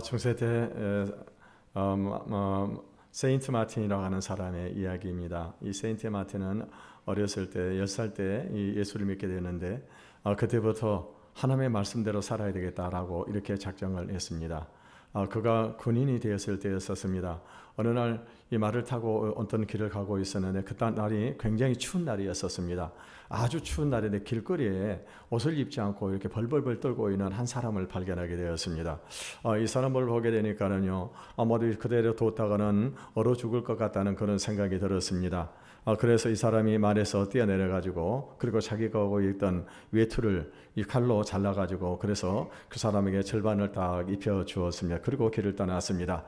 중세대 세인트 마틴이라고 하는 사람의 이야기입니다. 이 세인트 마틴은 어렸을 때 10살 때 예수를 믿게 되는데 그때부터 하나님의 말씀대로 살아야 되겠다라고 이렇게 작정을 했습니다. 그가 군인이 되었을 때였었습니다. 어느 날 이 말을 타고 어떤 길을 가고 있었는데 그때 날이 굉장히 추운 날이었었습니다. 아주 추운 날인데 길거리에 옷을 입지 않고 이렇게 벌벌벌 떨고 있는 한 사람을 발견하게 되었습니다. 이 사람을 보게 되니까는요, 아마도 그대로 뒀다가는 얼어 죽을 것 같다는 그런 생각이 들었습니다. 그래서 이 사람이 말에서 뛰어내려가지고 그리고 자기가 하고 있던 외투를 이 칼로 잘라가지고 그래서 그 사람에게 절반을 딱 입혀 주었습니다. 그리고 길을 떠났습니다.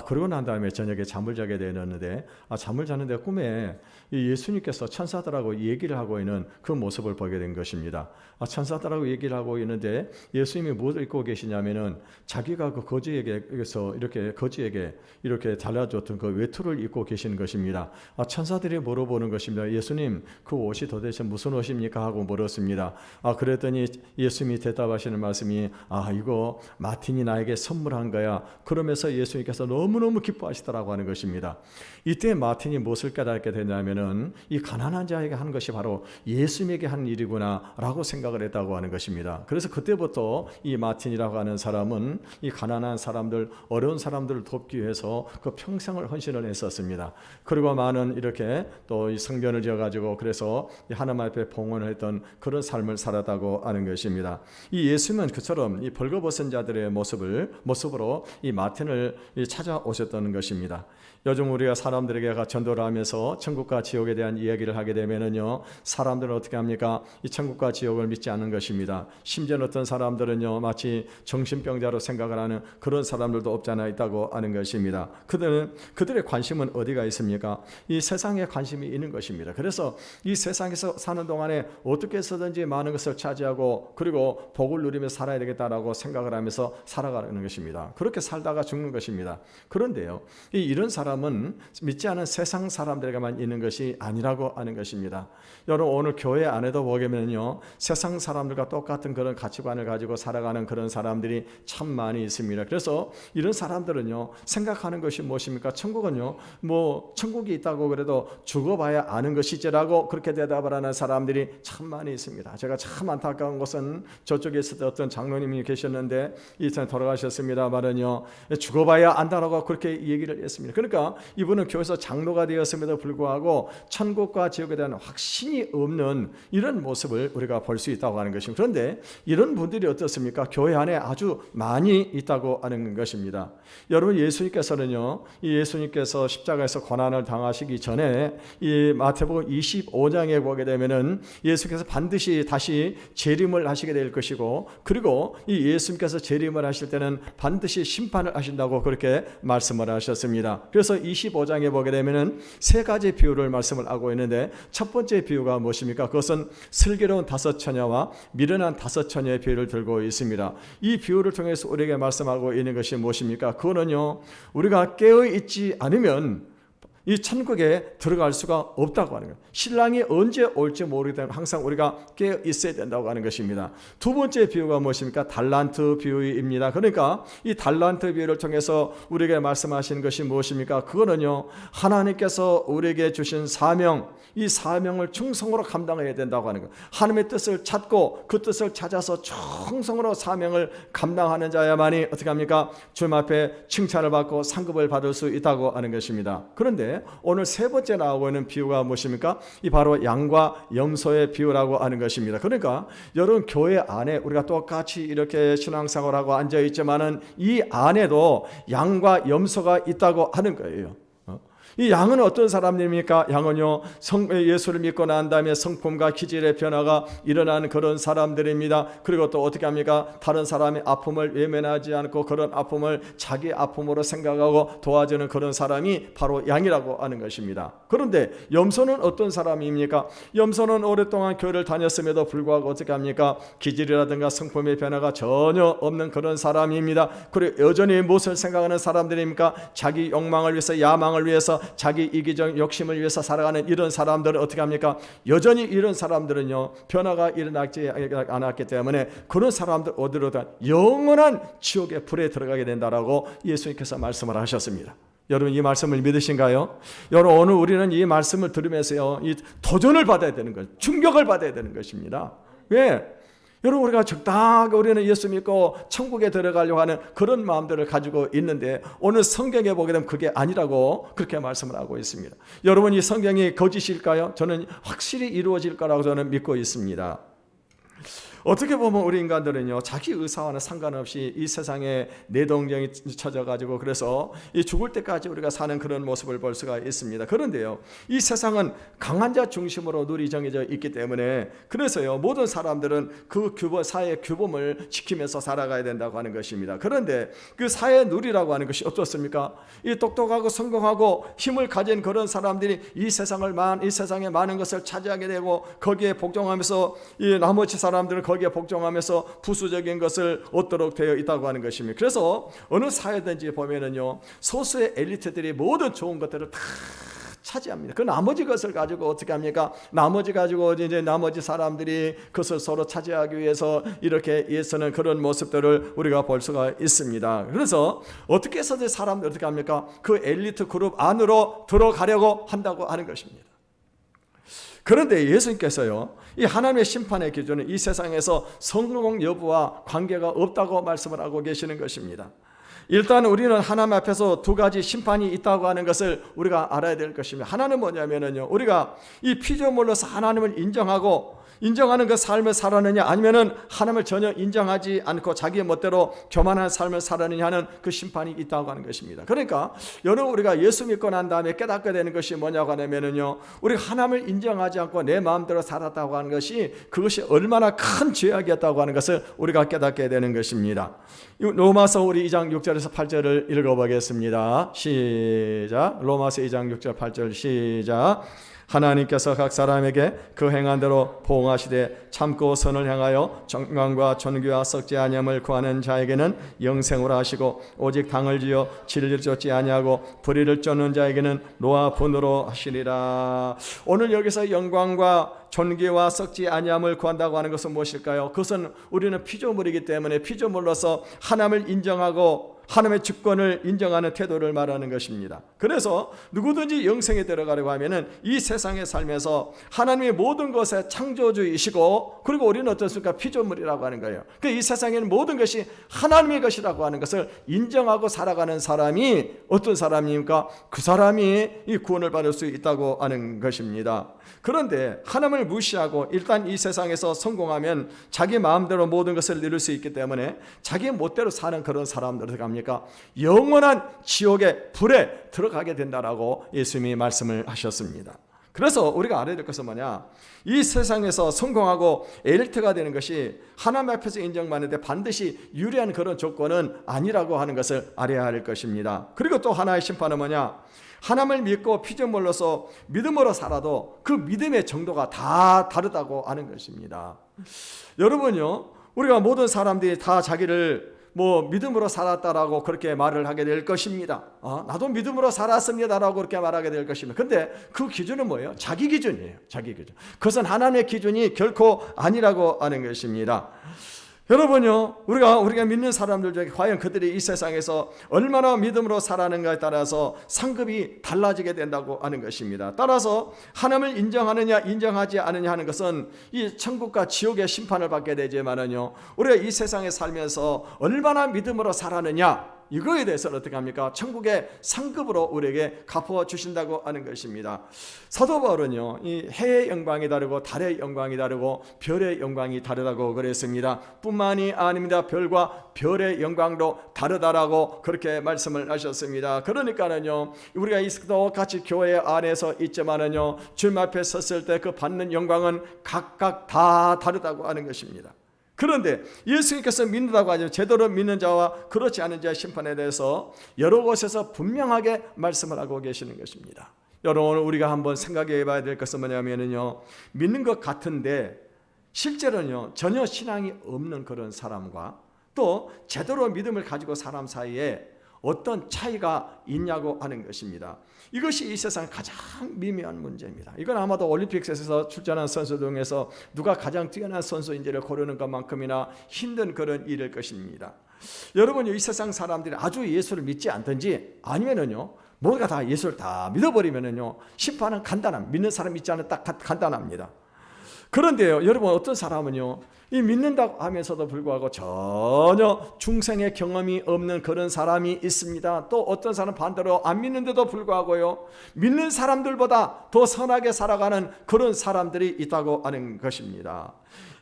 그러고 난 다음에 저녁에 잠을 자게 되었는데 잠을 자는데 꿈에 예수님께서 천사들하고 얘기를 하고 있는 그 모습을 보게 된 것입니다. 천사들하고 얘기를 하고 있는데 예수님이 무엇을 입고 계시냐면은 자기가 그 거지에게서 거지에게 이렇게 잘라줬던 그 외투를 입고 계시는 것입니다. 천사들이 물어보는 것입니다. 예수님, 그 옷이 도대체 무슨 옷입니까? 하고 물었습니다. 그랬더니 예수님이 대답하시는 말씀이 이거 마틴이 나에게 선물한 거야. 그러면서 예수님께서 너무너무 기뻐하시더라고 하는 것입니다. 이때 마틴이 무엇을 깨닫게 되냐면은 이 가난한 자에게 한 것이 바로 예수님에게 한 일이구나 라고 생각을 했다고 하는 것입니다. 그래서 그때부터 이 마틴이라고 하는 사람은 이 가난한 사람들, 어려운 사람들을 돕기 위해서 그 평생을 헌신을 했었습니다. 그리고 많은 이렇게 또 이 성전을 지어가지고 그래서 하나님 앞에 봉헌을 했던 그런 삶을 살았다고 하는 것입니다. 이 예수님은 그처럼 이 벌거벗은 자들의 모습으로 이 마틴을 찾아오셨던 것입니다. 요즘 우리가 사람들에게 전도를 하면서 천국과 지옥에 대한 이야기를 하게 되면은요, 사람들은 어떻게 합니까? 이 천국과 지옥을 믿지 않는 것입니다. 심지어 어떤 사람들은요, 마치 정신병자로 생각을 하는 그런 사람들도 없잖아 있다고 하는 것입니다. 그들의 관심은 어디가 있습니까? 이 세상에 관심이 있는 것입니다. 그래서 이 세상에서 사는 동안에 어떻게 해서든지 많은 것을 차지하고 그리고 복을 누리며 살아야 되겠다라고 생각을 하면서 살아가는 것입니다. 그렇게 살다가 죽는 것입니다. 그런데요, 이런 사람은 믿지 않은 세상 사람들에게만 있는 것이 아니라고 하는 것입니다. 여러분, 오늘 교회 안에도 보면요, 세상 사람들과 똑같은 그런 가치관을 가지고 살아가는 그런 사람들이 참 많이 있습니다. 그래서 이런 사람들은요, 생각하는 것이 무엇입니까? 천국은요, 천국이 있다고 그래도 죽어봐야 아는 것이지라고 그렇게 대답을 하는 사람들이 참 많이 있습니다. 제가 참 안타까운 것은 저쪽에 있었던 어떤 장로님이 계셨는데 이전에 돌아가셨습니다만은요, 죽어봐야 안다라고 그렇게 얘기를 했습니다. 그러니까 이분은 교회에서 장로가 되었음에도 불구하고 천국과 지옥에 대한 확신이 없는 이런 모습을 우리가 볼 수 있다고 하는 것입니다. 그런데 이런 분들이 어떻습니까? 교회 안에 아주 많이 있다고 하는 것입니다. 여러분, 예수님께서 십자가에서 고난을 당하시기 전에 이 마태복음 25장에 보게 되면은 예수께서 반드시 다시 재림을 하시게 될 것이고, 그리고 이 예수님께서 재림을 하실 때는 반드시 심판을 하신다고 그렇게 말씀을 하셨습니다. 그래서 25장에 보게 되면은 세 가지 비유를 말씀을 하고 있는데, 첫 번째 비유가 무엇입니까? 그것은 슬기로운 5 처녀와 미련한 5 처녀의 비유를 들고 있습니다. 이 비유를 통해서 우리에게 말씀하고 있는 것이 무엇입니까? 그거는요, 우리가 깨어 있지 않으면 이 천국에 들어갈 수가 없다고 하는 거예요. 신랑이 언제 올지 모르기 때문에 항상 우리가 깨어 있어야 된다고 하는 것입니다. 두 번째 비유가 무엇입니까? 달란트 비유입니다. 그러니까 이 달란트 비유를 통해서 우리에게 말씀하시는 것이 무엇입니까? 그거는요, 하나님께서 우리에게 주신 사명, 이 사명을 충성으로 감당해야 된다고 하는 거예요. 하나님의 뜻을 찾고 그 뜻을 찾아서 충성으로 사명을 감당하는 자야만이 어떻게 합니까? 주님 앞에 칭찬을 받고 상급을 받을 수 있다고 하는 것입니다. 그런데 오늘 세 번째 나오고 있는 비유가 무엇입니까? 이 바로 양과 염소의 비유라고 하는 것입니다. 그러니까 여러분, 교회 안에 우리가 똑같이 이렇게 신앙생활을 하고 앉아 있지만은 이 안에도 양과 염소가 있다고 하는 거예요. 이 양은 어떤 사람입니까? 양은요, 예수를 믿고 난 다음에 성품과 기질의 변화가 일어나는 그런 사람들입니다. 그리고 또 어떻게 합니까? 다른 사람의 아픔을 외면하지 않고 그런 아픔을 자기 아픔으로 생각하고 도와주는 그런 사람이 바로 양이라고 하는 것입니다. 그런데 염소는 어떤 사람입니까? 염소는 오랫동안 교회를 다녔음에도 불구하고 어떻게 합니까? 기질이라든가 성품의 변화가 전혀 없는 그런 사람입니다. 그리고 여전히 무엇을 생각하는 사람들입니까? 자기 욕망을 위해서, 야망을 위해서 자기 이기적 욕심을 위해서 살아가는 이런 사람들은 어떻게 합니까? 여전히 이런 사람들은요, 변화가 일어나지 않았기 때문에 그런 사람들 어디로 다 영원한 지옥의 불에 들어가게 된다라고 예수님께서 말씀을 하셨습니다. 여러분, 이 말씀을 믿으신가요? 여러분, 오늘 우리는 이 말씀을 들으면서요, 이 도전을 받아야 되는 것, 충격을 받아야 되는 것입니다. 왜? 여러분, 우리가 적당하게 우리는 예수 믿고 천국에 들어가려고 하는 그런 마음들을 가지고 있는데 오늘 성경에 보게 되면 그게 아니라고 그렇게 말씀을 하고 있습니다. 여러분, 이 성경이 거짓일까요? 저는 확실히 이루어질 거라고 저는 믿고 있습니다. 어떻게 보면 우리 인간들은요, 자기 의사와는 상관없이 이 세상에 내동정이 쳐져가지고 그래서 이 죽을 때까지 우리가 사는 그런 모습을 볼 수가 있습니다. 그런데요, 이 세상은 강한 자 중심으로 룰이 정해져 있기 때문에 그래서요, 모든 사람들은 그 사회의 규범을 지키면서 살아가야 된다고 하는 것입니다. 그런데 그 사회의 룰이라고 하는 것이 어떻습니까? 이 똑똑하고 성공하고 힘을 가진 그런 사람들이 이 세상에 많은 것을 차지하게 되고 거기에 복종하면서 이 나머지 사람들은 거기에 복종하면서 부수적인 것을 얻도록 되어 있다고 하는 것입니다. 그래서 어느 사회든지 보면은요, 소수의 엘리트들이 모든 좋은 것들을 다 차지합니다. 그 나머지 것을 가지고 어떻게 합니까? 나머지 사람들이 그것을 서로 차지하기 위해서 이렇게 애쓰는 그런 모습들을 우리가 볼 수가 있습니다. 그래서 어떻게 해서든 사람들 어떻게 합니까? 그 엘리트 그룹 안으로 들어가려고 한다고 하는 것입니다. 그런데 예수님께서요, 이 하나님의 심판의 기준은 이 세상에서 성공 여부와 관계가 없다고 말씀을 하고 계시는 것입니다. 일단 우리는 하나님 앞에서 두 가지 심판이 있다고 하는 것을 우리가 알아야 될 것입니다. 하나는 뭐냐면요, 우리가 이 피조물로서 하나님을 인정하는 그 삶을 살았느냐, 아니면은 하나님을 전혀 인정하지 않고 자기 멋대로 교만한 삶을 살았느냐 하는 그 심판이 있다고 하는 것입니다. 그러니까 여러분, 우리가 예수 믿고 난 다음에 깨닫게 되는 것이 뭐냐고 하냐면요, 우리가 하나님을 인정하지 않고 내 마음대로 살았다고 하는 것이 그것이 얼마나 큰 죄악이었다고 하는 것을 우리가 깨닫게 되는 것입니다. 로마서 우리 2장 6절에서 8절을 읽어보겠습니다. 시작. 로마서 2장 6절 8절 시작. 하나님께서 각 사람에게 그 행한 대로 보응하시되 참고 선을 향하여 정광과 존귀와 썩지 아니함을 구하는 자에게는 영생으로 하시고 오직 당을 지어 진리를 쫓지 아니하고 불의를 쫓는 자에게는 노와 분으로 하시리라. 오늘 여기서 영광과 존귀와 썩지 아니함을 구한다고 하는 것은 무엇일까요? 그것은 우리는 피조물이기 때문에 피조물로서 하나님을 인정하고 하나님의 주권을 인정하는 태도를 말하는 것입니다. 그래서 누구든지 영생에 들어가려고 하면은 이 세상에 살면서 하나님의 모든 것의 창조주이시고, 그리고 우리는 어떻습니까? 피조물이라고 하는 거예요. 이 세상에는 모든 것이 하나님의 것이라고 하는 것을 인정하고 살아가는 사람이 어떤 사람입니까? 그 사람이 이 구원을 받을 수 있다고 하는 것입니다. 그런데 하나님을 무시하고 일단 이 세상에서 성공하면 자기 마음대로 모든 것을 이룰 수 있기 때문에 자기 멋대로 사는 그런 사람들 어떻게 합니까? 영원한 지옥의 불에 들어가게 된다라고 예수님이 말씀을 하셨습니다. 그래서 우리가 알아야 될 것은 뭐냐? 이 세상에서 성공하고 엘리트가 되는 것이 하나님 앞에서 인정받는데 반드시 유리한 그런 조건은 아니라고 하는 것을 알아야 할 것입니다. 그리고 또 하나의 심판은 뭐냐? 하나님을 믿고 피조물로서 믿음으로 살아도 그 믿음의 정도가 다 다르다고 하는 것입니다. 여러분요, 우리가 모든 사람들이 다 자기를 믿음으로 살았다라고 그렇게 말을 하게 될 것입니다. 나도 믿음으로 살았습니다라고 그렇게 말하게 될 것입니다. 근데 그 기준은 뭐예요? 자기 기준이에요. 자기 기준. 그것은 하나님의 기준이 결코 아니라고 하는 것입니다. 여러분요, 우리가 믿는 사람들 중에 과연 그들이 이 세상에서 얼마나 믿음으로 살아가는가에 따라서 상급이 달라지게 된다고 하는 것입니다. 따라서 하나님을 인정하느냐 인정하지 않느냐 하는 것은 이 천국과 지옥의 심판을 받게 되지만은요, 우리가 이 세상에 살면서 얼마나 믿음으로 살았느냐, 이거에 대해서는 어떻게 합니까? 천국의 상급으로 우리에게 갚아주신다고 하는 것입니다. 사도 바울은요, 이 해의 영광이 다르고 달의 영광이 다르고 별의 영광이 다르다고 그랬습니다. 뿐만이 아닙니다. 별과 별의 영광도 다르다라고 그렇게 말씀을 하셨습니다. 그러니까는요, 우리가 똑같이 교회 안에서 있지만은요, 주님 앞에 섰을 때 그 받는 영광은 각각 다 다르다고 하는 것입니다. 그런데 예수님께서 믿는다고 하죠. 제대로 믿는 자와 그렇지 않은 자의 심판에 대해서 여러 곳에서 분명하게 말씀을 하고 계시는 것입니다. 여러분, 우리가 한번 생각해 봐야 될 것은 뭐냐면요, 믿는 것 같은데 실제로는요, 전혀 신앙이 없는 그런 사람과 또 제대로 믿음을 가지고 사람 사이에 어떤 차이가 있냐고 하는 것입니다. 이것이 이 세상 가장 미묘한 문제입니다. 이건 아마도 올림픽에서 출전한 선수 중에서 누가 가장 뛰어난 선수인지를 고르는 것만큼이나 힘든 그런 일일 것입니다. 여러분, 이 세상 사람들이 아주 예수를 믿지 않든지 아니면은요 뭔가 다 예수를 다 믿어버리면은요 심판은 간단합니다. 믿는 사람 믿지 않으면 딱 간단합니다. 그런데요, 여러분, 어떤 사람은요 이 믿는다고 하면서도 불구하고 전혀 중생의 경험이 없는 그런 사람이 있습니다. 또 어떤 사람은 반대로 안 믿는데도 불구하고요 믿는 사람들보다 더 선하게 살아가는 그런 사람들이 있다고 하는 것입니다.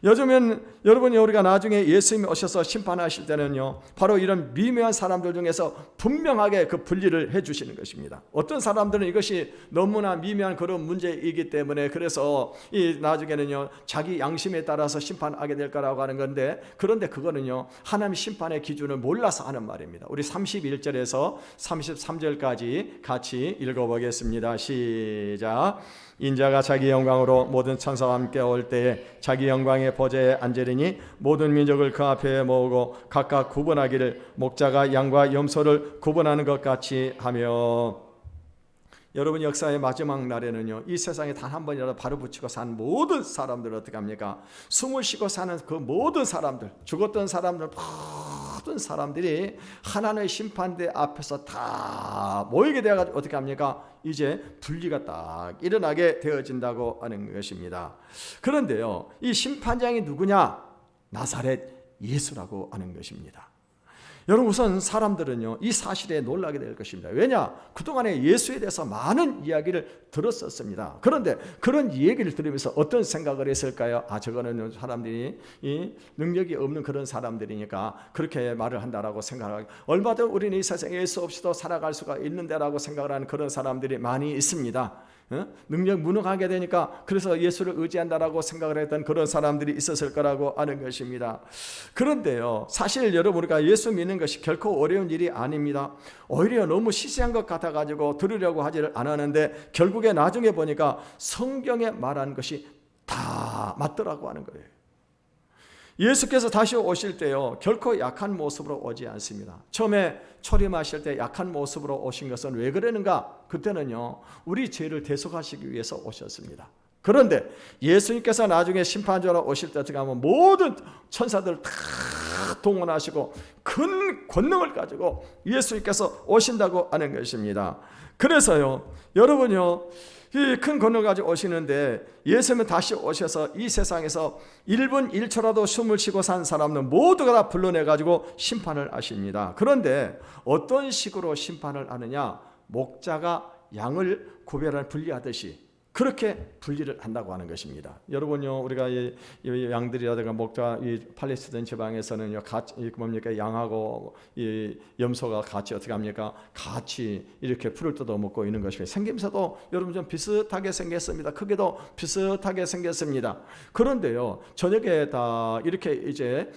요즘엔 여러분이 우리가 나중에 예수님이 오셔서 심판하실 때는요 바로 이런 미묘한 사람들 중에서 분명하게 그 분리를 해주시는 것입니다. 어떤 사람들은 이것이 너무나 미묘한 그런 문제이기 때문에 그래서 이 나중에는요 자기 양심에 따라서 심판하게 될 거라고 하는 건데, 그런데 그거는요 하나님 심판의 기준을 몰라서 하는 말입니다. 우리 31절에서 33절까지 같이 읽어보겠습니다. 시작. 인자가 자기 영광으로 모든 천사와 함께 올 때에 자기 영광의 보좌에 앉으리니 모든 민족을 그 앞에 모으고 각각 구분하기를 목자가 양과 염소를 구분하는 것 같이 하며. 여러분, 역사의 마지막 날에는요 이 세상에 단 한 번이라도 발을 붙이고 산 모든 사람들은 어떻게 합니까? 숨을 쉬고 사는 그 모든 사람들, 죽었던 사람들, 모든 사람들이 하나님의 심판대 앞에서 다 모이게 되어가지고 어떻게 합니까? 이제 분리가 딱 일어나게 되어진다고 하는 것입니다. 그런데요 이 심판장이 누구냐? 나사렛 예수라고 하는 것입니다. 여러분, 우선 사람들은요 이 사실에 놀라게 될 것입니다. 왜냐? 그동안에 예수에 대해서 많은 이야기를 들었었습니다. 그런데 그런 얘기를 들으면서 어떤 생각을 했을까요? 저거는 사람들이 이 능력이 없는 그런 사람들이니까 그렇게 말을 한다라고 생각하고, 얼마든 우리는 이 세상에 예수 없이도 살아갈 수가 있는데라고 생각을 하는 그런 사람들이 많이 있습니다. 능력 무능하게 되니까 그래서 예수를 의지한다라고 생각을 했던 그런 사람들이 있었을 거라고 하는 것입니다. 그런데요 사실 여러분, 우리가 예수 믿는 것이 결코 어려운 일이 아닙니다. 오히려 너무 시시한 것 같아가지고 들으려고 하지를 않았는데 결국에 나중에 보니까 성경에 말한 것이 다 맞더라고 하는 거예요. 예수께서 다시 오실 때요 결코 약한 모습으로 오지 않습니다. 처음에 초림하실 때 약한 모습으로 오신 것은 왜 그러는가? 그때는요 우리 죄를 대속하시기 위해서 오셨습니다. 그런데 예수님께서 나중에 심판자로 오실 때 어떻게 하면 모든 천사들을 다 동원하시고 큰 권능을 가지고 예수님께서 오신다고 하는 것입니다. 그래서요 여러분요 이 큰 권능을 가지고 오시는데 예수님은 다시 오셔서 이 세상에서 1분 1초라도 숨을 쉬고 산 사람은 모두가 다 불러내가지고 심판을 하십니다. 그런데 어떤 식으로 심판을 하느냐? 목자가 양을 구별할 분리하듯이 그렇게 분리를 한다고 하는 것입니다. 여러분요, 우리가 이 양들이라든가 목자 이 팔레스타인 지방에서는요, 같이 뭡니까 양하고 이 염소가 같이 어떻게 합니까? 같이 이렇게 풀을 뜯어 먹고 있는 것입니다. 생김새도 여러분 좀 비슷하게 생겼습니다. 크기도 비슷하게 생겼습니다. 그런데요, 저녁에 다 이렇게 이제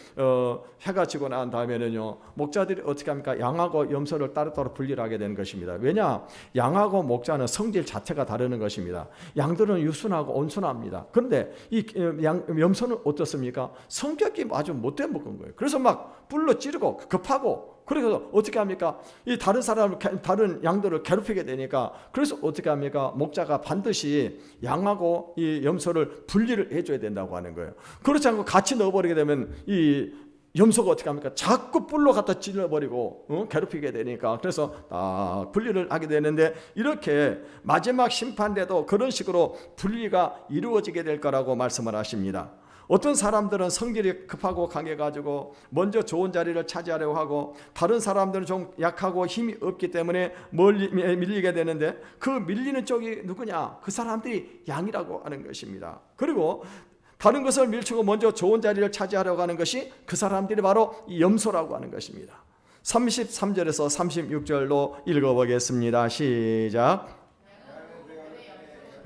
해가 지고 난 다음에는요, 목자들이 어떻게 합니까? 양하고 염소를 따로따로 분리를 하게 되는 것입니다. 왜냐? 양하고 목자는 성질 자체가 다르는 것입니다. 양들은 유순하고 온순합니다. 그런데 이 염소는 어떻습니까? 성격이 아주 못돼 먹은 거예요. 그래서 막 뿔로 찌르고 급하고, 그래서 어떻게 합니까? 이 다른 양들을 괴롭히게 되니까, 그래서 어떻게 합니까? 목자가 반드시 양하고 이 염소를 분리를 해줘야 된다고 하는 거예요. 그렇지 않고 같이 넣어버리게 되면 이 염소가 어떻게 합니까? 자꾸 뿔로 갖다 찔러버리고 괴롭히게 되니까, 그래서 분리를 하게 되는데, 이렇게 마지막 심판 때도 그런 식으로 분리가 이루어지게 될 거라고 말씀을 하십니다. 어떤 사람들은 성질이 급하고 강해가지고 먼저 좋은 자리를 차지하려고 하고, 다른 사람들은 좀 약하고 힘이 없기 때문에 밀리게 되는데, 그 밀리는 쪽이 누구냐? 그 사람들이 양이라고 하는 것입니다. 그리고 다른 것을 밀치고 먼저 좋은 자리를 차지하려고 하는 것이 그 사람들이 바로 염소라고 하는 것입니다. 33절에서 36절로 읽어보겠습니다. 시작.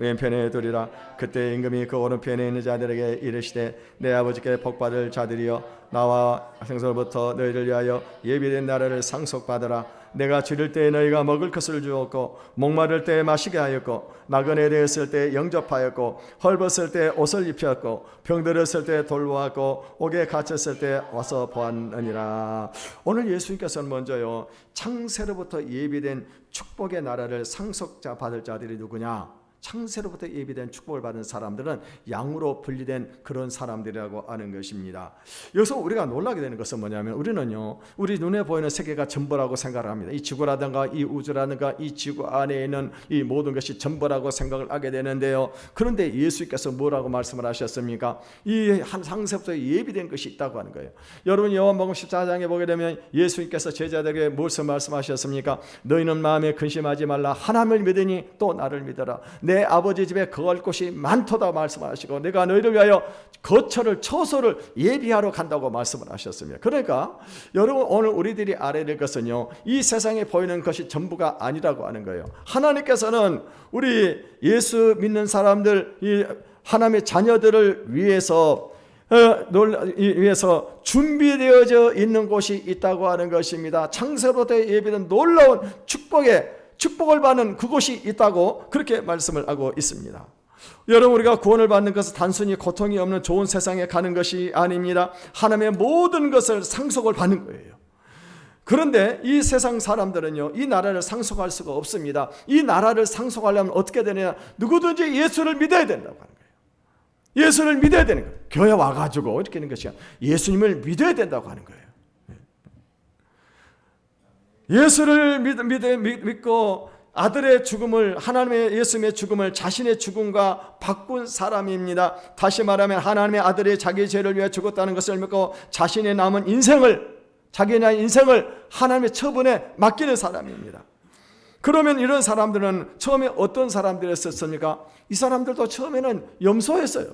왼편에 두리라. 그때 임금이 그 오른편에 있는 자들에게 이르시되 내 아버지께 복받을 자들이여 나와 생선부터 너희를 위하여 예비된 나라를 상속받으라. 내가 줄일 때에 너희가 먹을 것을 주었고 목마를 때에 마시게 하였고 나그네 되었을 때 영접하였고 헐벗을 때 옷을 입혔고 병들었을 때 돌보았고 옥에 갇혔을 때 와서 보았느니라. 오늘 예수님께서는 먼저요 창세로부터 예비된 축복의 나라를 상속자 받을 자들이 누구냐? 창세로부터 예비된 축복을 받은 사람들은 양으로 분리된 그런 사람들이라고 하는 것입니다. 여기서 우리가 놀라게 되는 것은 뭐냐면 우리는요 우리 눈에 보이는 세계가 전부라고 생각을 합니다. 이 지구라든가 이 우주라든가 이 지구 안에 있는 이 모든 것이 전부라고 생각을 하게 되는데요. 그런데 예수께서 뭐라고 말씀을 하셨습니까? 이 한 상세부터 예비된 것이 있다고 하는 거예요. 여러분 요한복음 14장에 보게 되면 예수님께서 제자들에게 무엇을 말씀하셨습니까? 너희는 마음에 근심하지 말라. 하나님을 믿으니 또 나를 믿어라. 내 아버지 집에 거할 곳이 많도다 말씀하시고 내가 너희를 위하여 거처를 처소를 예비하러 간다고 말씀을 하셨습니다. 그러니까 여러분 오늘 우리들이 알아야 될 것은요 이 세상에 보이는 것이 전부가 아니라고 하는 거예요. 하나님께서는 우리 예수 믿는 사람들 이 하나님의 자녀들을 위해서 준비되어져 있는 곳이 있다고 하는 것입니다. 창세로부터 예비된 놀라운 축복을 받는 그곳이 있다고 그렇게 말씀을 하고 있습니다. 여러분 우리가 구원을 받는 것은 단순히 고통이 없는 좋은 세상에 가는 것이 아닙니다. 하나님의 모든 것을 상속을 받는 거예요. 그런데 이 세상 사람들은요 이 나라를 상속할 수가 없습니다. 이 나라를 상속하려면 어떻게 되느냐? 누구든지 예수를 믿어야 된다고 하는 거예요. 예수를 믿어야 되는 거예요. 교회 와가지고 이렇게 하는 것이 아니라 예수님을 믿어야 된다고 하는 거예요. 예수를 믿고 아들의 죽음을 하나님의 예수님의 죽음을 자신의 죽음과 바꾼 사람입니다. 다시 말하면 하나님의 아들이 자기 죄를 위해 죽었다는 것을 믿고 자신의 남은 자기의 인생을 하나님의 처분에 맡기는 사람입니다. 그러면 이런 사람들은 처음에 어떤 사람들이었습니까? 이 사람들도 처음에는 염소였어요.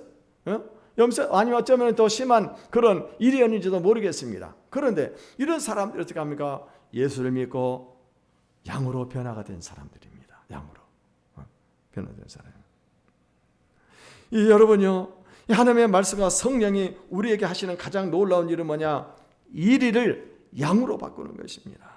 아니면 어쩌면 더 심한 그런 일이었는지도 모르겠습니다. 그런데 이런 사람들이 어떻게 합니까? 예수를 믿고 양으로 변화가 된 사람들입니다. 양으로 변화된 사람. 여러분요, 하나님의 말씀과 성령이 우리에게 하시는 가장 놀라운 일은 뭐냐? 이리를 양으로 바꾸는 것입니다.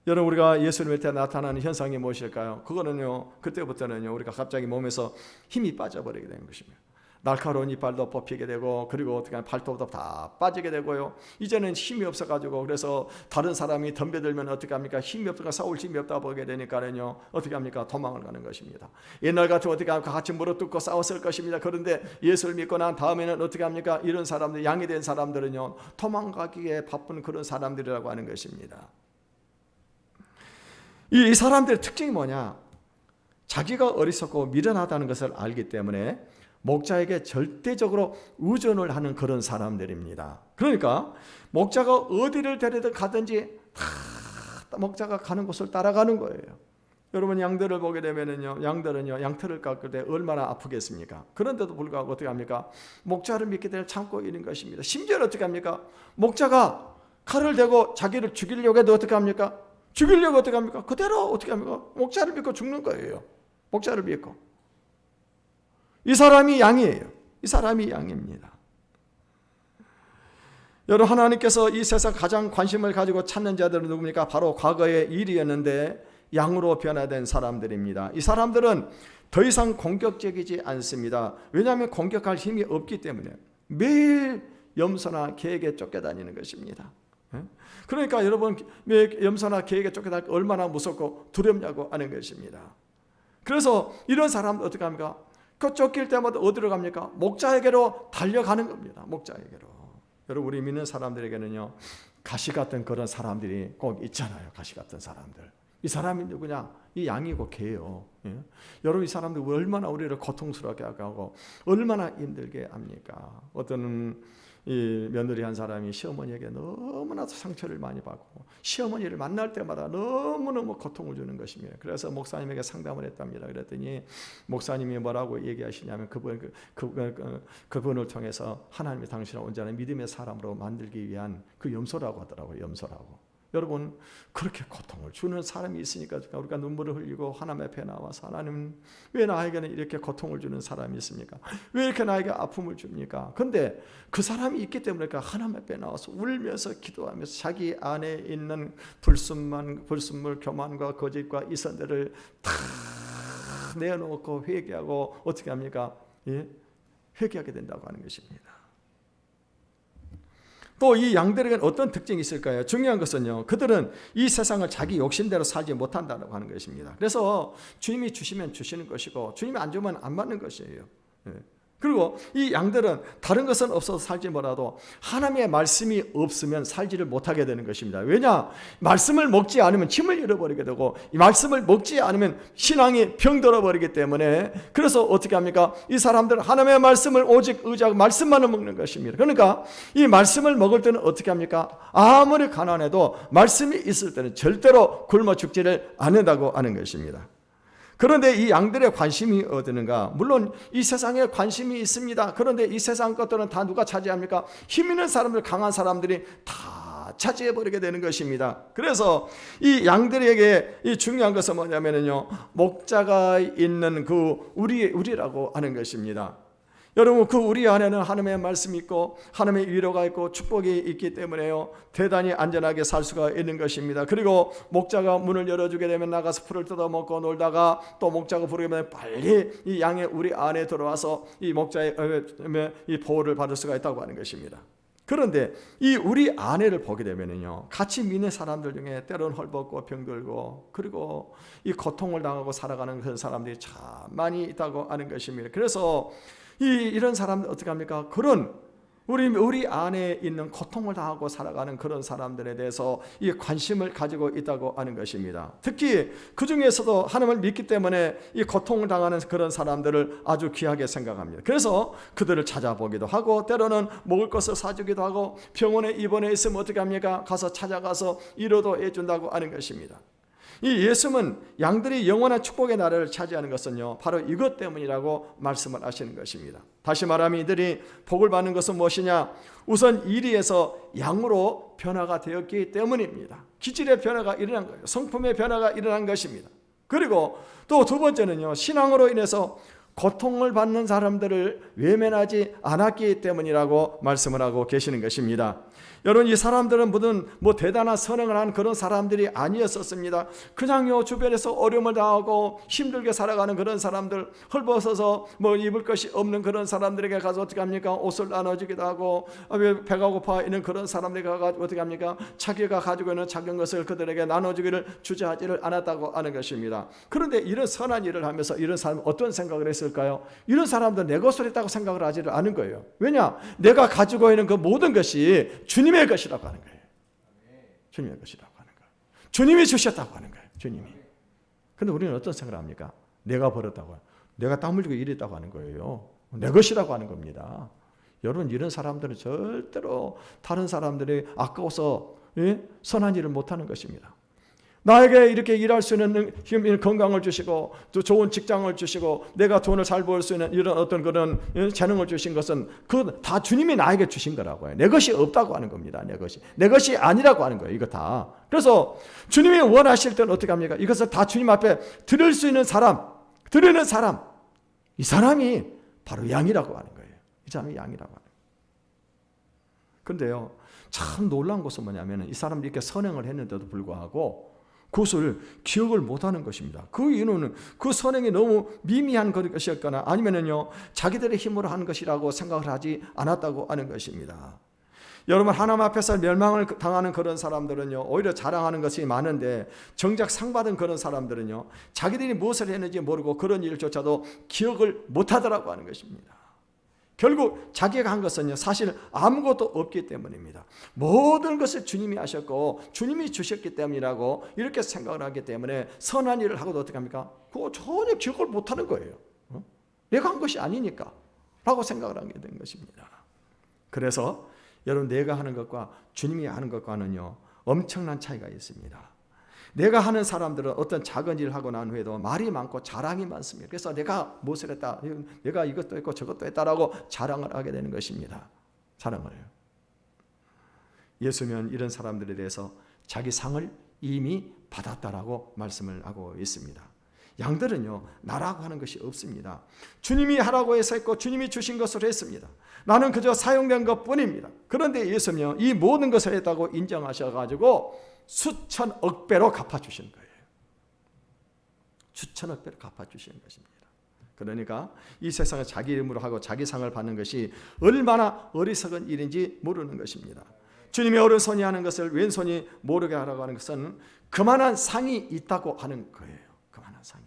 여러분 우리가 예수님의 때 나타나는 현상이 무엇일까요? 그거는요 그때부터는요 우리가 갑자기 몸에서 힘이 빠져버리게 되는 것입니다. 날카로운 이빨도 뽑히게 되고 그리고 어떻게 하면 발톱도 다 빠지게 되고요. 이제는 힘이 없어가지고 그래서 다른 사람이 덤벼들면 어떻게 합니까? 힘이 없다가 싸울 힘이 없다 보게 되니까는요 어떻게 합니까? 도망을 가는 것입니다. 옛날 같으면 어떻게 합니까? 같이 물어뜯고 싸웠을 것입니다. 그런데 예수를 믿고 난 다음에는 어떻게 합니까? 이런 사람들 양이 된 사람들은요 도망가기에 바쁜 그런 사람들이라고 하는 것입니다. 이 사람들의 특징이 뭐냐? 자기가 어리석고 미련하다는 것을 알기 때문에 목자에게 절대적으로 의존을 하는 그런 사람들입니다. 그러니까 목자가 어디를 데리든 가든지 다 목자가 가는 곳을 따라가는 거예요. 여러분 양들을 보게 되면은요, 양들은요 양털을 깎을 때 얼마나 아프겠습니까? 그런데도 불구하고 어떻게 합니까? 목자를 믿게 되면 참고 있는 것입니다. 심지어는 어떻게 합니까? 목자가 칼을 대고 자기를 죽이려고 해도 어떻게 합니까? 죽이려고 어떻게 합니까? 그대로 어떻게 합니까? 목자를 믿고 죽는 거예요. 목자를 믿고. 이 사람이 양이에요. 이 사람이 양입니다. 여러분 하나님께서 이 세상 가장 관심을 가지고 찾는 자들은 누굽니까? 바로 과거의 일이었는데 양으로 변화된 사람들입니다. 이 사람들은 더 이상 공격적이지 않습니다. 왜냐하면 공격할 힘이 없기 때문에 매일 염소나 개에게 쫓겨다니는 것입니다. 그러니까 여러분 염소나 개에게 쫓겨다니까 얼마나 무섭고 두렵냐고 하는 것입니다. 그래서 이런 사람들 어떻게 합니까? 그 쫓길 때마다 어디로 갑니까? 목자에게로 달려가는 겁니다. 목자에게로. 여러분 우리 믿는 사람들에게는요 가시 같은 그런 사람들이 꼭 있잖아요. 가시 같은 사람들. 이 사람이 누구냐? 이 양이고 개예요. 예? 여러분 이 사람들 얼마나 우리를 고통스럽게 하고 얼마나 힘들게 합니까? 어떤 이 며느리 한 사람이 시어머니에게 너무나도 상처를 많이 받고 시어머니를 만날 때마다 너무너무 고통을 주는 것이며 그래서 목사님에게 상담을 했답니다. 그랬더니 목사님이 뭐라고 얘기하시냐면 그분을 통해서 하나님이 당신을 온전한 믿음의 사람으로 만들기 위한 그 염소라고 하더라고요. 염소라고. 여러분, 그렇게 고통을 주는 사람이 있으니까 우리가 눈물을 흘리고 하나님 앞에 나와서 하나님, 왜 나에게는 이렇게 고통을 주는 사람이 있습니까? 왜 이렇게 나에게 아픔을 줍니까? 근데 그 사람이 있기 때문에 하나님 앞에 나와서 울면서 기도하면서 자기 안에 있는 불순물, 교만과 거짓과 이선들을 다 내어놓고 회개하고 어떻게 합니까? 예? 회개하게 된다고 하는 것입니다. 또 이 양들에게는 어떤 특징이 있을까요? 중요한 것은요, 그들은 이 세상을 자기 욕심대로 살지 못한다고 하는 것입니다. 그래서 주님이 주시면 주시는 것이고 주님이 안 주면 안 받는 것이에요. 그리고 이 양들은 다른 것은 없어서 살지 뭐라도 하나님의 말씀이 없으면 살지를 못하게 되는 것입니다. 왜냐? 말씀을 먹지 않으면 침을 잃어버리게 되고 이 말씀을 먹지 않으면 신앙이 병들어 버리기 때문에, 그래서 어떻게 합니까? 이 사람들은 하나님의 말씀을 오직 의지하고 말씀만을 먹는 것입니다. 그러니까 이 말씀을 먹을 때는 어떻게 합니까? 아무리 가난해도 말씀이 있을 때는 절대로 굶어 죽지를 않는다고 하는 것입니다. 그런데 이 양들의 관심이 어디는가? 물론 이 세상에 관심이 있습니다. 그런데 이 세상 것들은 다 누가 차지합니까? 힘 있는 사람들, 강한 사람들이 다 차지해버리게 되는 것입니다. 그래서 이 양들에게 이 중요한 것은 뭐냐면요, 목자가 있는 그 우리라고 하는 것입니다. 여러분, 그 우리 안에는 하나님의 말씀이 있고 하나님의 위로가 있고 축복이 있기 때문에요, 대단히 안전하게 살 수가 있는 것입니다. 그리고 목자가 문을 열어주게 되면 나가서 풀을 뜯어먹고 놀다가 또 목자가 부르게 되면 빨리 이 양의 우리 안에 들어와서 이 목자의 이 보호를 받을 수가 있다고 하는 것입니다. 그런데 이 우리 아내를 보게 되면요, 같이 믿는 사람들 중에 때로는 헐벗고 병들고 그리고 이 고통을 당하고 살아가는 그런 사람들이 참 많이 있다고 하는 것입니다. 그래서 이런 사람들 어떻게 합니까? 그런 우리 안에 있는 고통을 당하고 살아가는 그런 사람들에 대해서 이 관심을 가지고 있다고 하는 것입니다. 특히 그 중에서도 하나님을 믿기 때문에 이 고통을 당하는 그런 사람들을 아주 귀하게 생각합니다. 그래서 그들을 찾아보기도 하고 때로는 먹을 것을 사주기도 하고 병원에 입원해 있으면 어떻게 합니까? 가서 찾아가서 위로도 해준다고 하는 것입니다. 이 예수님은 양들이 영원한 축복의 나라를 차지하는 것은요, 바로 이것 때문이라고 말씀을 하시는 것입니다. 다시 말하면 이들이 복을 받는 것은 무엇이냐? 우선 이리에서 양으로 변화가 되었기 때문입니다. 기질의 변화가 일어난 거예요. 성품의 변화가 일어난 것입니다. 그리고 또 두 번째는요, 신앙으로 인해서 고통을 받는 사람들을 외면하지 않았기 때문이라고 말씀을 하고 계시는 것입니다. 여러분, 이 사람들은 무슨 대단한 선행을 한 그런 사람들이 아니었었습니다. 그냥요, 주변에서 어려움을 당하고 힘들게 살아가는 그런 사람들, 헐벗어서 입을 것이 없는 그런 사람들에게 가서 어떻게 합니까? 옷을 나눠주기도 하고, 배가 고파 있는 그런 사람들에게 가서 어떻게 합니까? 자기가 가지고 있는 작은 것을 그들에게 나눠주기를 주저하지를 않았다고 하는 것입니다. 그런데 이런 선한 일을 하면서 이런 사람은 어떤 생각을 했을까요? 이런 사람들은 내 것을 했다고 생각을 하지를 않은 거예요. 왜냐? 내가 가지고 있는 그 모든 것이 주님의 것이라고 하는 거예요. 주님의 것이라고 하는 거예요. 주님이 주셨다고 하는 거예요. 주님이. 그런데 우리는 어떤 생각을 합니까? 내가 벌었다고, 내가 땀 흘리고 일했다고 하는 거예요. 내 것이라고 하는 겁니다. 여러분, 이런 사람들은 절대로 다른 사람들이 아까워서 선한 일을 못하는 것입니다. 나에게 이렇게 일할 수 있는 건강을 주시고 또 좋은 직장을 주시고 내가 돈을 잘 벌 수 있는 이런 어떤 그런 재능을 주신 것은 그 다 주님이 나에게 주신 거라고요. 내 것이 없다고 하는 겁니다. 내 것이 아니라고 하는 거예요. 이거 다. 그래서 주님이 원하실 때는 어떻게 합니까? 이것을 다 주님 앞에 드릴 수 있는 사람, 드리는 사람, 이 사람이 바로 양이라고 하는 거예요. 이 사람이 양이라고 하는 거예요. 그런데요, 참 놀라운 것은 뭐냐면 이 사람들이 이렇게 선행을 했는데도 불구하고 그것을 기억을 못하는 것입니다. 그 이유는 그 선행이 너무 미미한 것이었거나 아니면은요, 자기들의 힘으로 한 것이라고 생각을 하지 않았다고 하는 것입니다. 여러분, 하나님 앞에서 멸망을 당하는 그런 사람들은요, 오히려 자랑하는 것이 많은데 정작 상 받은 그런 사람들은요, 자기들이 무엇을 했는지 모르고 그런 일조차도 기억을 못하더라고 하는 것입니다. 결국 자기가 한 것은요, 사실 아무것도 없기 때문입니다. 모든 것을 주님이 하셨고 주님이 주셨기 때문이라고 이렇게 생각을 하기 때문에 선한 일을 하고도 어떻게 합니까? 그거 전혀 기억을 못하는 거예요. 내가 한 것이 아니니까 라고 생각을 하게 된 것입니다. 그래서 여러분, 내가 하는 것과 주님이 하는 것과는요, 엄청난 차이가 있습니다. 내가 하는 사람들은 어떤 작은 일을 하고 난 후에도 말이 많고 자랑이 많습니다. 그래서 내가 무엇을 했다, 내가 이것도 했고 저것도 했다라고 자랑을 하게 되는 것입니다. 자랑을 해요. 예수님은 이런 사람들에 대해서 자기 상을 이미 받았다라고 말씀을 하고 있습니다. 양들은요, 나라고 하는 것이 없습니다. 주님이 하라고 해서 했고 주님이 주신 것으로 했습니다. 나는 그저 사용된 것뿐입니다. 그런데 예수님요, 이 모든 것을 했다고 인정하셔가지고 수천억 배로 갚아주신 거예요. 수천억 배로 갚아주시는 것입니다. 그러니까 이 세상에 자기 이름으로 하고 자기 상을 받는 것이 얼마나 어리석은 일인지 모르는 것입니다. 주님이 오른손이 하는 것을 왼손이 모르게 하라고 하는 것은 그만한 상이 있다고 하는 거예요. 그만한 상이.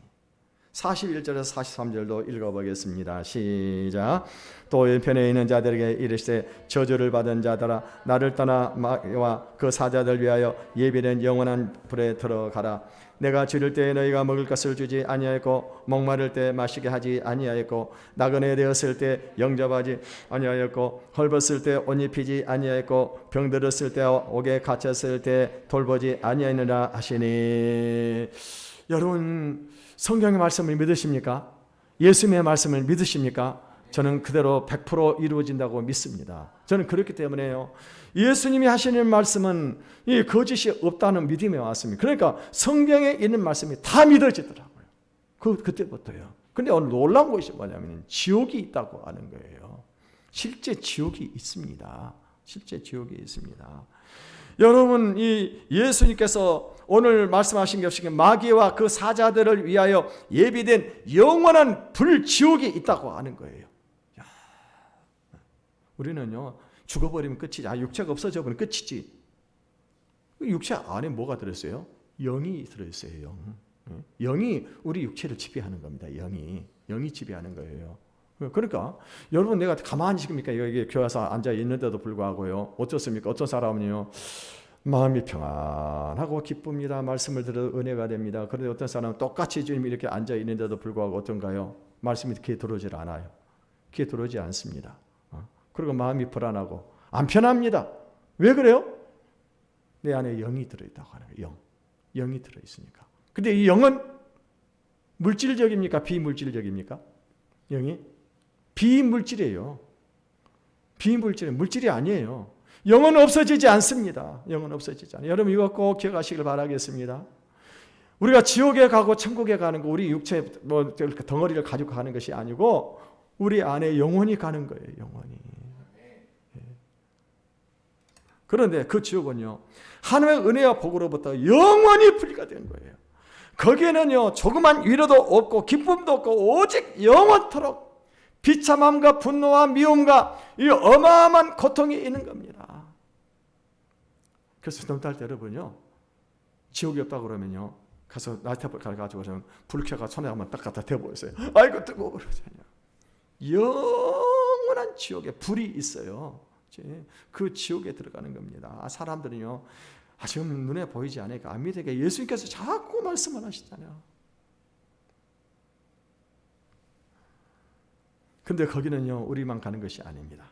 41절에서 43절도 읽어보겠습니다. 시작. 또 왼편에 있는 자들에게 이르시되 저주를 받은 자들아 나를 떠나 마귀와 그 사자들 위하여 예비된 영원한 불에 들어가라. 내가 주릴 때에 너희가 먹을 것을 주지 아니하였고 목마를 때 마시게 하지 아니하였고 나그네 되었을 때 영접하지 아니하였고 헐벗을 때 옷 입히지 아니하였고 병들었을 때 옥에 갇혔을 때 돌보지 아니하였느라 하시니. 여러분 성경의 말씀을 믿으십니까? 예수님의 말씀을 믿으십니까? 저는 그대로 100% 이루어진다고 믿습니다. 저는 그렇기 때문에요. 예수님이 하시는 말씀은 이 거짓이 없다는 믿음에 왔습니다. 그러니까 성경에 있는 말씀이 다 믿어지더라고요. 그때부터요. 근데 오늘 놀라운 것이 뭐냐면 지옥이 있다고 하는 거예요. 실제 지옥이 있습니다. 실제 지옥이 있습니다. 여러분 이 예수님께서 오늘 말씀하신 것이 마귀와 그 사자들을 위하여 예비된 영원한 불지옥이 있다고 하는 거예요. 야, 우리는요 죽어버리면 끝이지. 육체가 없어져 버리면 끝이지. 육체 안에 뭐가 들어있어요? 영이 들어있어요. 영이 우리 육체를 지배하는 겁니다. 영이 지배하는 거예요. 그러니까 여러분 내가 가만히 지금니까 여기 교회 와서 앉아 있는데도 불구하고요 어떻습니까? 어떤 사람은요 마음이 평안하고 기쁩니다. 말씀을 들어 은혜가 됩니다. 그런데 어떤 사람은 똑같이 주님이 이렇게 앉아 있는데도 불구하고 어떤가요? 말씀이 귀에 들어오질 않아요. 귀에 들어오지 않습니다. 그리고 마음이 불안하고 안 편합니다. 왜 그래요? 내 안에 영이 들어있다고 하는 거예요. 영이 들어있으니까. 근데 이 영은 물질적입니까? 비물질적입니까? 영이? 비물질이에요. 비물질이에요. 물질이 아니에요. 영은 없어지지 않습니다. 영은 없어지지 않아요. 여러분 이거 꼭 기억하시길 바라겠습니다. 우리가 지옥에 가고 천국에 가는 거 우리 육체 덩어리를 가지고 가는 것이 아니고 우리 안에 영혼이 가는 거예요. 영혼이. 그런데 그 지옥은요 하나님의 은혜와 복으로부터 영원히 분리가 된 거예요. 거기에는요 조그만 위로도 없고 기쁨도 없고 오직 영원토록 비참함과 분노와 미움과 이 어마어마한 고통이 있는 겁니다. 그래서 넘탈 때 여러분요 지옥이 없다고 그러면요 가서 나이트볼 가가지고 불 켜가 손에 한번 딱 갖다 대보세요. 아이고 뜨거워 그러잖아요. 영원한 지옥에 불이 있어요. 그 지옥에 들어가는 겁니다. 사람들은요 지금 눈에 보이지 않으니까 안 믿으니까 예수님께서 자꾸 말씀을 하시잖아요. 근데 거기는요 우리만 가는 것이 아닙니다.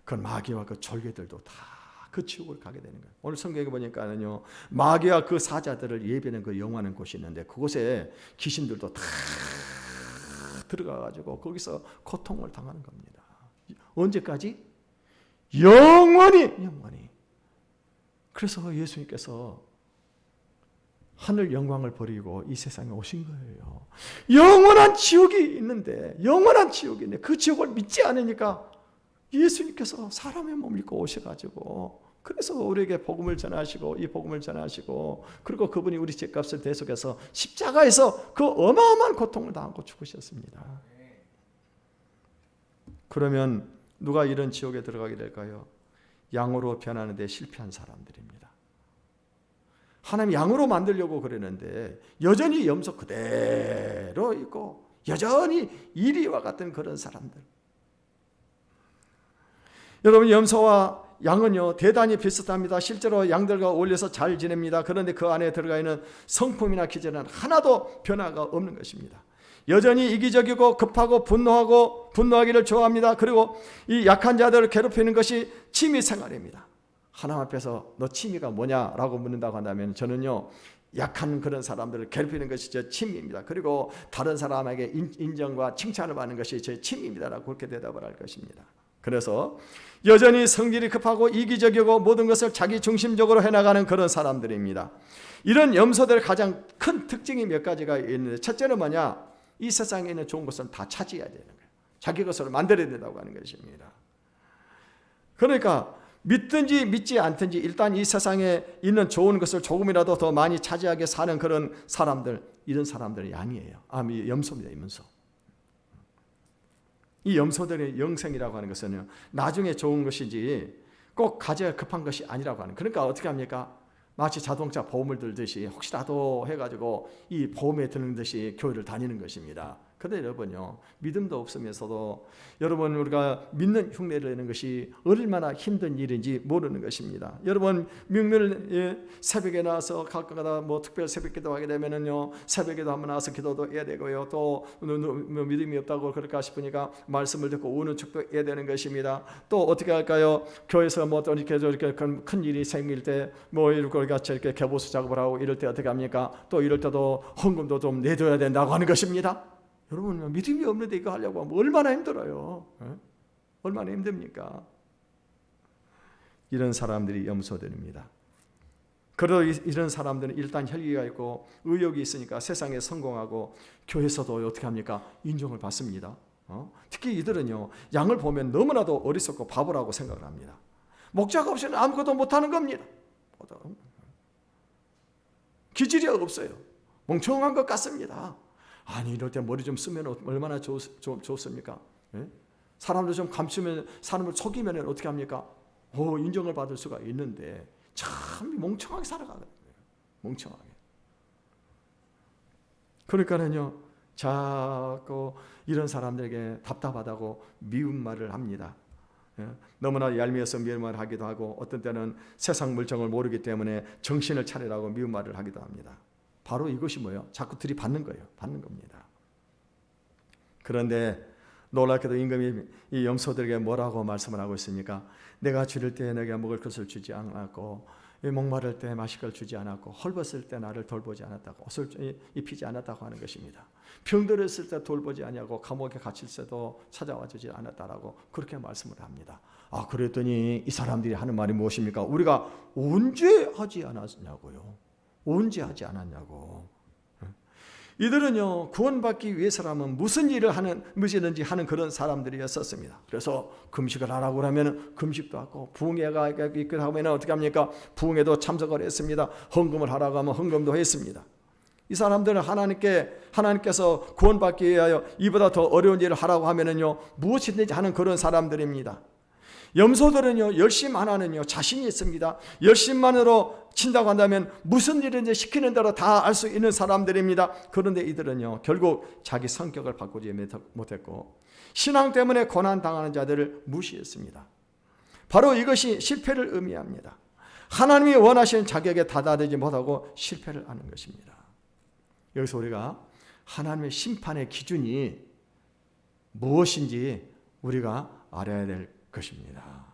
그건 마귀와 그 졸개들도 다 그 지옥을 가게 되는 거예요. 오늘 성경에 보니까는요 마귀와 그 사자들을 예비하는 그 영원한 곳이 있는데 그곳에 귀신들도 다 들어가가지고 거기서 고통을 당하는 겁니다. 언제까지? 영원히. 그래서 예수님께서 하늘 영광을 버리고 이 세상에 오신 거예요. 영원한 지옥이 있는데 그 지옥을 믿지 않으니까 예수님께서 사람의 몸을 입고 오셔가지고 그래서 우리에게 복음을 전하시고 이 복음을 전하시고 그리고 그분이 우리 죄값을 대속해서 십자가에서 그 어마어마한 고통을 당하고 죽으셨습니다. 그러면 누가 이런 지옥에 들어가게 될까요? 양으로 변하는 데 실패한 사람들입니다. 하나님 양으로 만들려고 그러는데 여전히 염소 그대로 있고 여전히 이리와 같은 그런 사람들. 여러분 염소와 양은요 대단히 비슷합니다. 실제로 양들과 어울려서 잘 지냅니다. 그런데 그 안에 들어가 있는 성품이나 기질은 하나도 변화가 없는 것입니다. 여전히 이기적이고 급하고 분노하기를 좋아합니다. 그리고 이 약한 자들을 괴롭히는 것이 취미 생활입니다. 하나님 앞에서 너 취미가 뭐냐라고 묻는다고 한다면 저는요 약한 그런 사람들을 괴롭히는 것이 제 취미입니다. 그리고 다른 사람에게 인정과 칭찬을 받는 것이 제 취미입니다라고 그렇게 대답을 할 것입니다. 그래서 여전히 성질이 급하고 이기적이고 모든 것을 자기 중심적으로 해나가는 그런 사람들입니다. 이런 염소들의 가장 큰 특징이 몇 가지가 있는데, 첫째는 뭐냐? 이 세상에 있는 좋은 것을 다 차지해야 되는 거예요. 자기 것으로 만들어야 된다고 하는 것입니다. 그러니까 믿든지 믿지 않든지 일단 이 세상에 있는 좋은 것을 조금이라도 더 많이 차지하게 사는 그런 사람들, 이런 사람들은 양이에요. 염소입니다. 염소. 이 염소들의 영생이라고 하는 것은 나중에 좋은 것이지 꼭 가져야 급한 것이 아니라고 하는. 그러니까 어떻게 합니까? 마치 자동차 보험을 들듯이 혹시라도 해가지고 이 보험에 드는 듯이 교회를 다니는 것입니다. 그런데 여러분요, 믿음도 없으면서도 여러분 우리가 믿는 흉내를 내는 것이 얼마나 힘든 일인지 모르는 것입니다. 여러분 명절 새벽에 나와서 가끔가다 특별 새벽기도 하게 되면은요, 새벽에도 한번 나와서 기도도 해야 되고요, 또 믿음이 없다고 그럴까 싶으니까 말씀을 듣고 우는 척도 해야 되는 것입니다. 또 어떻게 할까요? 교회에서 또 이렇게 큰 일이 생길 때 이렇게 같이 이렇게 개보수 작업을 하고 이럴 때 어떻게 합니까? 또 이럴 때도 헌금도 좀 내줘야 된다고 하는 것입니다. 여러분 믿음이 없는데 이거 하려고 하면 얼마나 힘들어요. 얼마나 힘듭니까? 이런 사람들이 염소들입니다. 그러나 이런 사람들은 일단 혈기가 있고 의욕이 있으니까 세상에 성공하고 교회에서도 어떻게 합니까? 인정을 받습니다. 특히 이들은요, 양을 보면 너무나도 어리석고 바보라고 생각을 합니다. 목자가 없이는 아무것도 못하는 겁니다. 기질이 없어요. 멍청한 것 같습니다. 아니 이럴 때 머리 좀 쓰면 얼마나 좋습니까? 예? 사람들 좀 감추면, 사람을 속이면 어떻게 합니까? 인정을 받을 수가 있는데 참 멍청하게 살아가거든요. 멍청하게. 그러니까는요, 자꾸 이런 사람들에게 답답하다고 미운 말을 합니다. 예? 너무나 얄미워서 미운 말을 하기도 하고, 어떤 때는 세상 물정을 모르기 때문에 정신을 차리라고 미운 말을 하기도 합니다. 바로 이것이 뭐예요? 자꾸 들이받는 거예요. 받는 겁니다. 그런데 놀랍게도 임금이 이 염소들에게 뭐라고 말씀을 하고 있습니까? 내가 줄일 때 내게 먹을 것을 주지 않았고, 목마를 때 마실 걸 주지 않았고, 헐벗을 때 나를 돌보지 않았다고, 옷을 입히지 않았다고 하는 것입니다. 병들었을 때 돌보지 않냐고, 감옥에 갇힐 때도 찾아와 주지 않았다라고 그렇게 말씀을 합니다. 그랬더니 이 사람들이 하는 말이 무엇입니까? 우리가 언제 하지 않았냐고요. 언제 하지 않았냐고. 이들은요, 구원받기 위해서라면 무슨 일을 무엇이든지 하는 그런 사람들이었었습니다. 그래서 금식을 하라고 하면 금식도 하고, 부흥회가 있고 하면 어떻게 합니까? 부흥회도 참석을 했습니다. 헌금을 하라고 하면 헌금도 했습니다. 이 사람들은 하나님께서 구원받기 위하여 이보다 더 어려운 일을 하라고 하면은요, 무엇이든지 하는 그런 사람들입니다. 염소들은요, 열심 하나는요, 자신이 있습니다. 열심만으로 친다고 한다면 무슨 일인지 시키는 대로 다 알 수 있는 사람들입니다. 그런데 이들은요, 결국 자기 성격을 바꾸지 못했고, 신앙 때문에 고난당하는 자들을 무시했습니다. 바로 이것이 실패를 의미합니다. 하나님이 원하시는 자격에 다다르지 못하고 실패를 하는 것입니다. 여기서 우리가 하나님의 심판의 기준이 무엇인지 우리가 알아야 될 것입니다.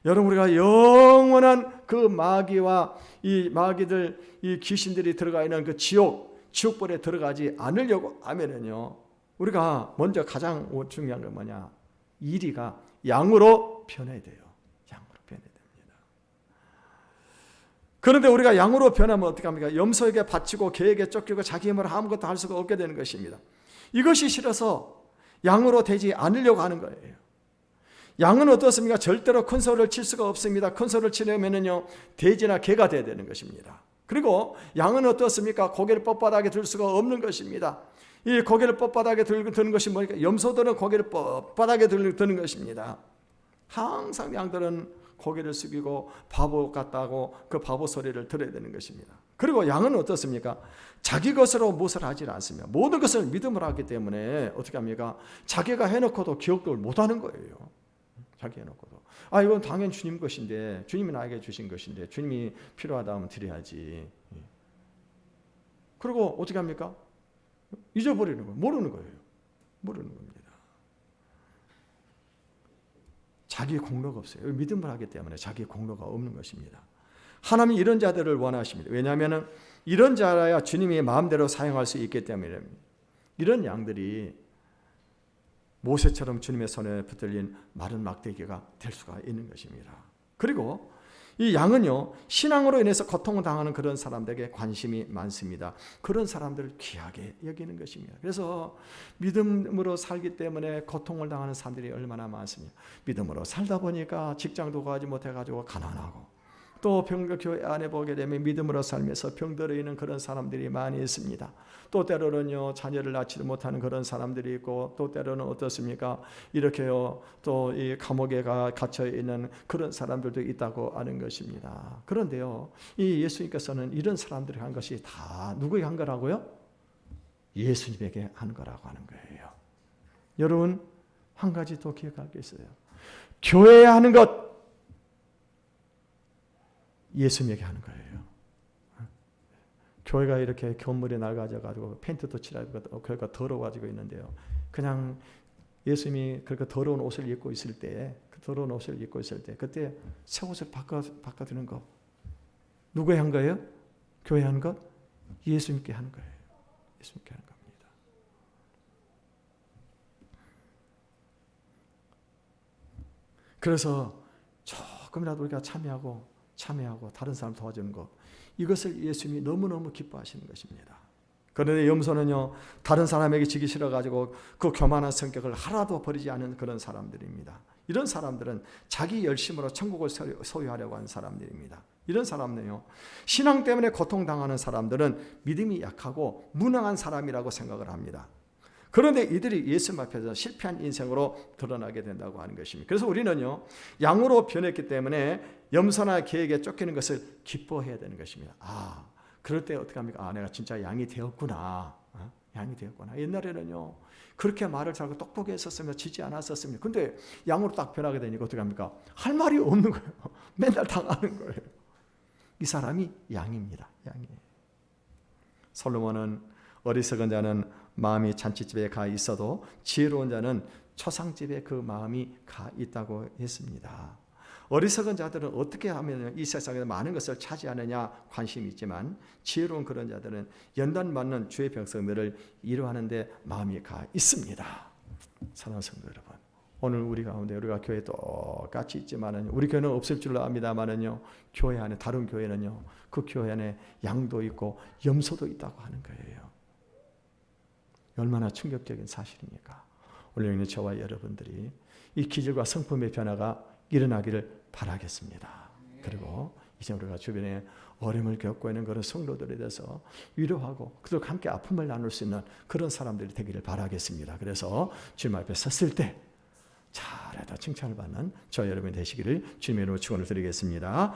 여러분, 우리가 영원한 그 마귀와 이 마귀들, 이 귀신들이 들어가 있는 그 지옥불에 들어가지 않으려고 하면은요, 우리가 먼저 가장 중요한 건 뭐냐? 이리가 양으로 변해야 돼요. 양으로 변해야 됩니다. 그런데 우리가 양으로 변하면 어떻게 합니까? 염소에게 바치고 개에게 쫓기고 자기 힘으로 아무것도 할 수가 없게 되는 것입니다. 이것이 싫어서 양으로 되지 않으려고 하는 거예요. 양은 어떻습니까? 절대로 큰 소리를 칠 수가 없습니다. 큰 소리를 치려면은요, 돼지나 개가 돼야 되는 것입니다. 그리고 양은 어떻습니까? 고개를 뻣뻣하게 들 수가 없는 것입니다. 이 고개를 뻣뻣하게 드는 것이 뭐니까? 염소들은 고개를 뻣뻣하게 드는 것입니다. 항상 양들은 고개를 숙이고 바보 같다고 그 바보 소리를 들어야 되는 것입니다. 그리고 양은 어떻습니까? 자기 것으로 무엇을 하지 않습니다. 모든 것을 믿음으로 하기 때문에 어떻게 합니까? 자기가 해놓고도 기억을 못하는 거예요. 자기 해놓고도 이건 당연히 주님 것인데, 주님이 나에게 주신 것인데, 주님이 필요하다면 드려야지. 그리고 어떻게 합니까? 잊어버리는 거예요. 모르는 겁니다. 자기 공로가 없어요. 믿음을 하기 때문에 자기 공로가 없는 것입니다. 하나님이 이런 자들을 원하십니다. 왜냐하면 이런 자라야 주님이 마음대로 사용할 수 있기 때문입니다. 이런 양들이 모세처럼 주님의 손에 붙들린 마른 막대기가 될 수가 있는 것입니다. 그리고 이 양은요, 신앙으로 인해서 고통을 당하는 그런 사람들에게 관심이 많습니다. 그런 사람들을 귀하게 여기는 것입니다. 그래서 믿음으로 살기 때문에 고통을 당하는 사람들이 얼마나 많습니까? 믿음으로 살다 보니까 직장도 가지 못해가지고 가난하고, 또 교회 안에 보게 되면 믿음으로 살면서 병들어있는 그런 사람들이 많이 있습니다. 또 때로는요, 자녀를 낳지 못하는 그런 사람들이 있고, 또 때로는 어떻습니까? 이렇게요, 또 이 감옥에 갇혀 있는 그런 사람들도 있다고 하는 것입니다. 그런데요, 이 예수님께서는 이런 사람들이 한 것이 다 누구에게 한 거라고요? 예수님에게 한 거라고 하는 거예요. 여러분, 한 가지 더 기억할 게 있어요. 교회에 하는 것, 예수님에게 하는 거예요. 교회가 이렇게 견물이 낡아져가지고 펜트도 칠하고 교회가 더러워가지고 있는데요. 그냥 예수님이 그렇게 더러운 옷을 입고 있을 때, 그때 새 옷을 바꿔드는 거, 누구에 한 거예요? 교회에 한 것? 예수님께 하는 거예요. 예수님께 하는 겁니다. 그래서 조금이라도 우리가 참여하고 다른 사람 도와주는 것, 이것을 예수님이 너무너무 기뻐하시는 것입니다. 그런데 염소는요, 다른 사람에게 지기 싫어가지고 그 교만한 성격을 하나도 버리지 않은 그런 사람들입니다. 이런 사람들은 자기 열심으로 천국을 소유하려고 하는 사람들입니다. 이런 사람은요, 신앙 때문에 고통당하는 사람들은 믿음이 약하고 무능한 사람이라고 생각을 합니다. 그런데 이들이 예수님 앞에서 실패한 인생으로 드러나게 된다고 하는 것입니다. 그래서 우리는요, 양으로 변했기 때문에 염소나 개에게 쫓기는 것을 기뻐해야 되는 것입니다. 그럴 때 어떻게 합니까? 내가 진짜 양이 되었구나. 양이 되었구나. 옛날에는요, 그렇게 말을 잘하고 똑똑했었으면 지지 않았었습니다. 근데 양으로 딱 변하게 되니까 어떻게 합니까? 할 말이 없는 거예요. 맨날 당하는 거예요. 이 사람이 양입니다. 양이에요. 솔로몬은 어리석은 자는 마음이 잔치집에 가 있어도 지혜로운 자는 초상집에 그 마음이 가 있다고 했습니다. 어리석은 자들은 어떻게 하면 이 세상에서 많은 것을 차지하느냐 관심이 있지만, 지혜로운 그런 자들은 연단받는 주의 백성들을 이루하는 데 마음이 가 있습니다. 사랑하는 성도 여러분, 오늘 우리 가운데 우리가 교회 똑같이 있지만은, 우리 교회는 없을 줄 압니다만은요, 교회 안에, 다른 교회는요, 그 교회 안에 양도 있고 염소도 있다고 하는 거예요. 얼마나 충격적인 사실입니까? 오늘 있는 저와 여러분들이 이 기질과 성품의 변화가 일어나기를 바라겠습니다. 그리고 이제 우리가 주변에 어려움을 겪고 있는 그런 성도들에 대해서 위로하고 그들과 함께 아픔을 나눌 수 있는 그런 사람들이 되기를 바라겠습니다. 그래서 주님 앞에 섰을 때 잘하다 칭찬을 받는 저 여러분이 되시기를 주님의 이름으로 축원을 드리겠습니다.